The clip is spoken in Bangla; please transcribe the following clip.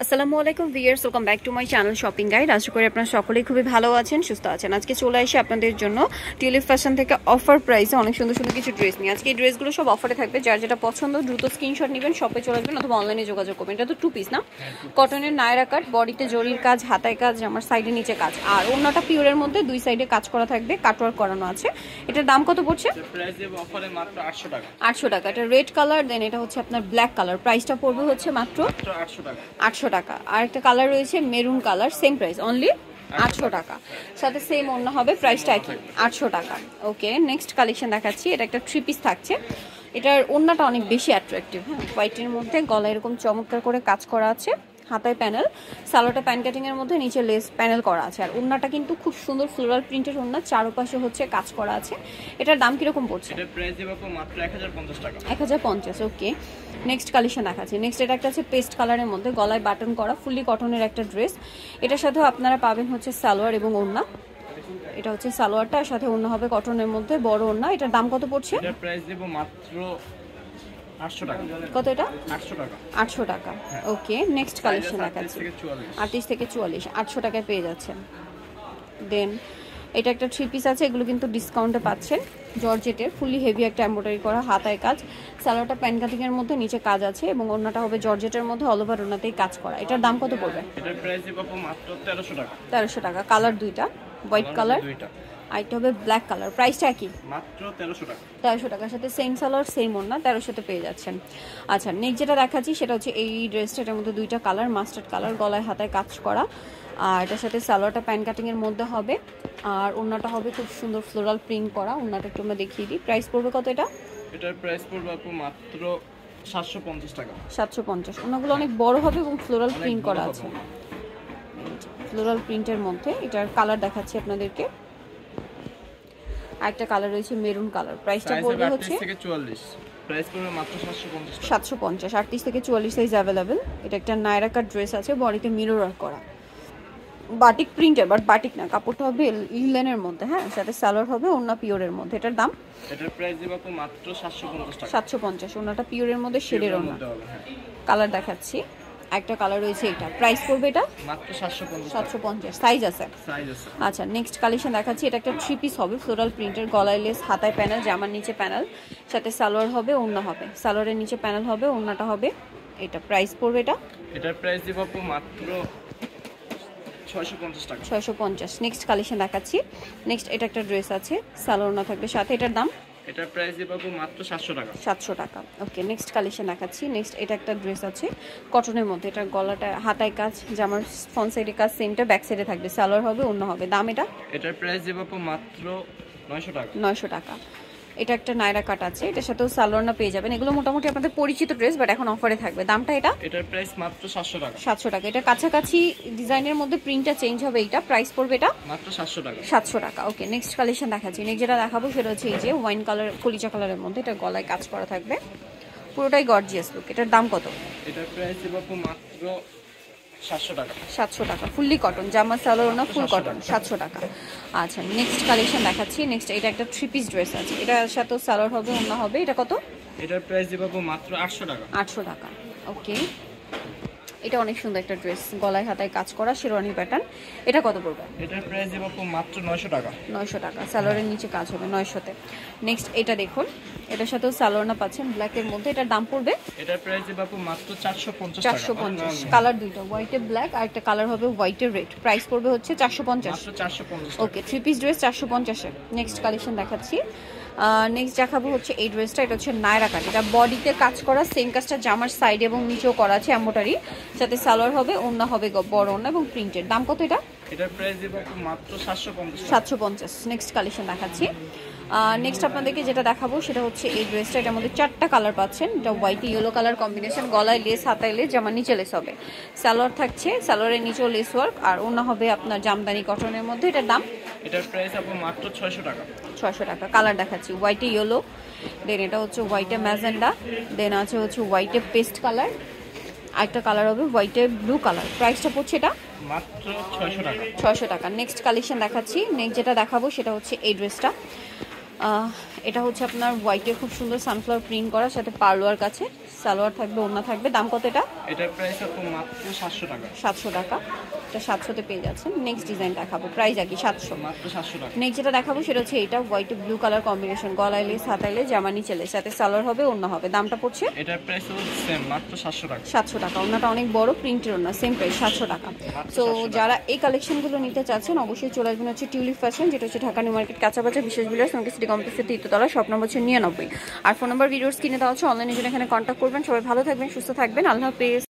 আসসালামু আলাইকুম viewers, welcome back to my channel shopping guide. আশা করি আপনারা সকলেই খুবই ভালো আছেন, সুস্থ আছেন। আজকে চলে আসি আপনাদের জন্য টিউলিপ ফ্যাশন থেকে অফার প্রাইসে অনেক সুন্দর সুন্দর কিছু ড্রেস নিয়ে। আজকে এই ড্রেসগুলো সব অফারে থাকবে। যার যেটা পছন্দ দ্রুত স্ক্রিনশট নেবেন, শপে চলে আসবেন অথবা অনলাইনে যোগাযোগ করবেন। এটা তো 2 পিস না, কটনের নায়রা কাট, বডিতে জরির কাজ, হাতায় কাজ, আমার সাইডে নিচে কাজ, আর অন্যটা পিওরের মধ্যে দুই সাইডে কাজ করা থাকবে, কাটওয়ার্ক করানো আছে। এটার দাম কত পড়ছে? প্রাইস দেব অফারে মাত্র 800 টাকা। 800 টাকা। এটা রেড কালার, দেন এটা হচ্ছে আপনার ব্ল্যাক কালার। প্রাইসটা পড়বে হচ্ছে মাত্র 800 টাকা। 800 টাকা। আর একটা কালার রয়েছে maroon colour, same price only 800 টাকা। সাথে সেম অন্য হবে, প্রাইসটা একই 800 টাকা। ওকে, নেক্সট কালেকশন দেখাচ্ছি। এটা একটা 3 পিস থাকছে। এটার ওড়নাটা অনেক বেশি অ্যাট্রাকটিভ, হ্যাঁ, হোয়াইটের মধ্যে গলায় এরকম চমৎকার করে কাজ করা আছে, হাতায় প্যানেল, সালোয়ারটা প্যান কাটিং এর মধ্যে, নিচে লেস প্যানেল করা আছে। আর ওড়নাটা কিন্তু খুব সুন্দর ফ্লোরাল প্রিন্টের ওড়না, চারপাশে হচ্ছে কাজ করা আছে। এটার দাম কিরকম পড়ছে? এটার প্রাইস দেব মাত্র 1050 টাকা। 1050। ওকে, নেক্সট কালেকশন দেখাচ্ছি। নেক্সট এটা একটা আছে পেস্ট কালারের মধ্যে, গলায় বাটন করা, ফুললি কটনের একটা ড্রেস। এটার সাথেও আপনারা পাবেন হচ্ছে সালোয়ার এবং ওড়না। এটা হচ্ছে সালোয়ারটা, আর সাথে ওড়না হবে কটনের মধ্যে, বড় ওড়না। এটার দাম কত পড়ছে? এটার প্রাইস দেব মাত্র 800 টাকা। কত এটা? 800 টাকা। 800 টাকা। ওকে, নেক্সট কালেকশন দেখাচ্ছি। 38 থেকে 44, 800 টাকায় পেয়ে যাচ্ছেন। দেন এটা একটা 3 পিস আছে, এগুলো কিন্তু ডিসকাউন্টে পাচ্ছেন। জর্জেটের ফুলি হেভি একটা এমব্রয়ডারি করা, হাতায় কাজ, সালোয়ারটা প্যান কাটিং এর মধ্যে, নিচে কাজ আছে, এবং ওড়নাটা হবে জর্জেটের মধ্যে, অল ওভার ওড়নাতেই কাজ করা। এটার দাম কত পড়বে? এটার প্রাইস দেব মাত্র 1300 টাকা। 1300 টাকা। কালার দুইটা, হোয়াইট কালার, আর এটা হবে ব্ল্যাক কালার। প্রাইসটা কি? মাত্র 1300 টাকা। 1300 টাকার সাথে সেম সালোয়ার সেম ওড়না, 1300-তে পেয়ে যাচ্ছেন। আচ্ছা, নেক্সট যেটা দেখাচ্ছি সেটা হচ্ছে এই ড্রেসটার মধ্যে দুইটা কালার, মাস্টার্ড কালার, গলায় হাতায় কাজ করা, আর এটার সাথে সালোয়ারটা প্যান কাটিং এর মধ্যে হবে, আর ওড়নাটা হবে খুব সুন্দর ফ্লোরাল প্রিন্ট করা। ওড়নাটা একটু আমরা দেখিয়ে দিই। প্রাইস পড়বে কত এটা? এটার প্রাইস পড়বে মাত্র 750 টাকা। 750। ওড়নাগুলো অনেক বড় হবে এবং ফ্লোরাল প্রিন্ট করা আছে, ফ্লোরাল প্রিন্টের মধ্যে। এটার কালার দেখাচ্ছি আপনাদেরকে। আরেকটা কালার রয়েছে মেরুন কালার। প্রাইসটা পড়বে হচ্ছে 38 থেকে 44। প্রাইস পড়বে মাত্র 750 টাকা। 750। 38 থেকে 44 সাইজ अवेलेबल। এটা একটা নায়রা কাট ড্রেস আছে, বডিতে মিরর ওয়ার্ক করা, বাটিক প্রিন্টের, বাট বাটিক না, কাপড়টা হবে লিলেনের মধ্যে, হ্যাঁ, সাথে সালোয়ার হবে ওড়না পিওরের মধ্যে। এটার দাম? এটার প্রাইস দেব মাত্র 750 টাকা। 750। ওড়নাটা পিওরের মধ্যে, শেডের ওড়না। হ্যাঁ, কালার দেখাচ্ছি। একটা কালার রয়েছে এটা। প্রাইস পড়বে এটা মাত্র 750 টাকা। 750। সাইজ আছে? সাইজ আছে। আচ্ছা, নেক্সট কালেকশন দেখাচ্ছি। এটা একটা 3 পিস হবে, ফ্লোরাল প্রিন্টের, গলায় লেস, হাতায় প্যানেল, জামার নিচে প্যানেল, সাথে সালোয়ার হবে, ওড়না হবে, সালোয়ারের নিচে প্যানেল হবে, ওড়নাটা হবে এটা। প্রাইস পড়বে এটা? এটার প্রাইস দেব মাত্র 650 টাকা। 650। নেক্সট কালেকশন দেখাচ্ছি। নেক্সট এটা একটা ড্রেস আছে, সালোয়ার না থাকবে সাথে। এটার দাম? এটার প্রাইস দেব মাত্র 700 টাকা। 700 টাকা। ওকে, নেক্সট কালেকশন দেখাচ্ছি। নেক্সট এটা একটা ড্রেস আছে কটনের মধ্যে। এটার গলাটা হাতায় কাজ, জামার ফ্রন্ট সাইডে কাজ, সেমটা ব্যাক সাইডে থাকবে, সালোয়ার হবে, ওড়না হবে। দাম এটা? এটার প্রাইস দেব মাত্র 900 টাকা। 900 টাকা। এটা একটা নায়রা কাট আছে, এটার সাথেও সালোয়ার না পেয়ে যাবেন। এগুলো মোটামুটি আপনাদের পরিচিত ড্রেস, বাট এখন অফারে থাকবে। দামটা এটা? এটার প্রাইস মাত্র 700 টাকা। 700 টাকা। এটা কাছাকাছি ডিজাইনের মধ্যে প্রিন্টটা চেঞ্জ হবে। এটা প্রাইস পড়বে এটা মাত্র 700 টাকা। 700 টাকা। ওকে, নেক্সট কালেকশন দেখাচ্ছি। নেক্সট যেটা দেখাবো সেটা হচ্ছে এই যে ওয়াইন কালার, কলিজা কালারের মধ্যে। এটা গলায় কাজ করা থাকবে, পুরোটাই গর্জিয়াস লুক। এটার দাম কত? এটার প্রাইস দেব মাত্র 700 টাকা। 700 টাকা। ফুললি কটন, জামা সালোয়ার না, ফুল কটন, 700 টাকা। আচ্ছা, নেক্সট কালেকশন দেখাচ্ছি। নেক্সট এটা একটা 3 পিস ড্রেস আছে, এটার সাথে সালোয়ার হবে, ওড়না হবে। এটা কত? এটার প্রাইস দেব মাত্র 800 টাকা। 800 টাকা। ওকে, এটা অনেক সুন্দর একটা ড্রেস, গলায় হাতায় কাজ করা, শেরওয়ানি প্যাটার্ন। এটা কত পড়বে? এটার প্রাইস দেব মাত্র 900 টাকা। 900 টাকা। সালোয়ারের নিচে কাজ হবে 900-তে। নেক্সট এটা দেখুন, এটার সাথেও সালোয়ার না পাচ্ছেন ব্ল্যাকের মধ্যে। এটার দাম পড়বে? এটার প্রাইস দেব মাত্র 450 টাকা। 450। কালার দুইটা, হোয়াইটে ব্ল্যাক, আর একটা কালার হবে হোয়াইটে রেড। প্রাইস পড়বে হচ্ছে 450। মাত্র 450 টাকা। ওকে, 3 পিস ড্রেস 450-এ। নেক্সট কালেকশন দেখাচ্ছি। নেক্সট দেখাবো হচ্ছে এই ড্রেসটা। এটা হচ্ছে নায়রা কাট। এটা বডিতে কাজ করা, সেম কাজটা জামার সাইড এবং নিচেও করা আছে, এমব্রয়ডারি, সাথে সালোয়ার হবে, ওড়না হবে বড় ওড়না এবং প্রিন্টেড। দাম কত এটা? এটার প্রাইস দেব মাত্র 750 টাকা। 750। নেক্সট কালেকশন দেখাচ্ছি। নেক্সট আপনাদেরকে যেটা দেখাবো সেটা হচ্ছে এই ড্রেসটা। এটার মধ্যে 4টা কালার পাচ্ছেন। এটা হোয়াইট ইয়েলো কালার কম্বিনেশন, গলায় লেস, হাতায় লেস, জামার নিচে লেস হবে, সালোয়ার থাকছে, সালোয়ারের নিচেও লেস ওয়ার্ক, আর ওড়না হবে আপনার জামদানি কটনের মধ্যে। এটার দাম? এটার প্রাইস মাত্র 600 টাকা। 600 টাকা। কালার দেখাচ্ছি, হোয়াইটে ইয়েলো, দেন এটা হচ্ছে হোয়াইটে ম্যাজেন্ডা, দেন আছে হচ্ছে হোয়াইটে পেস্ট কালার, আরেকটা কালার হবে হোয়াইটে ব্লু কালার। প্রাইসটা পড়ছে এটা মাত্র 600 টাকা। 600 টাকা। নেক্সট কালেকশন দেখাচ্ছি। নেক্সট যেটা দেখাবো সেটা হচ্ছে এই ড্রেসটা। এটা হচ্ছে আপনার হোয়াইটের খুব সুন্দর সানফ্লাওয়ার প্রিন্ট করা, সাথে পার্লোয়ার কাছে সালোয়ার থাকবে, ওড়না থাকবে। দাম কত এটা? এটার প্রাইস আপু মাত্র 700 টাকা। 700 টাকা, এটা 700-তে পেয়ে যাচ্ছেন। নেক্সট ডিজাইন দেখাবো, প্রাইস একই 700, মাত্র 700 টাকা। নেক্সট যেটা দেখাবো সেটা হচ্ছে এটা হোয়াইট ব্লু কালার কম্বিনেশন, গলায় লেস, হাতায় লেস, জামা নিচে লেস, সাথে সালোয়ার হবে, ওড়না হবে। দামটা পড়ছে এটার প্রাইস হচ্ছে সেম মাত্র 700 টাকা। 700 টাকা। ওড়নাটা অনেক বড় প্রিন্টের ওড়না, সেম প্রাইস 700 টাকা। তো যারা এই কালেকশনগুলো নিতে চাচ্ছেন অবশ্যই চলে আসবেন হচ্ছে টিউলিপ ফ্যাশন, যেটা হচ্ছে ঢাকা নিউ মার্কেট কাঁচাবাজার বিশেষ বিলাস সঙ্গে সিটি কমপ্লেক্সের 3 তলা, শপ নম্বর হচ্ছে 99। আর ফোন নাম্বার ভিডিওস কিনে দেওয়া হচ্ছে, অনলাইনে জন্য এখানে কন্ট্যাক্ট করবেন। সবাই ভালো থাকবেন, সুস্থ থাকবেন, আল্লাহ হাফেজ।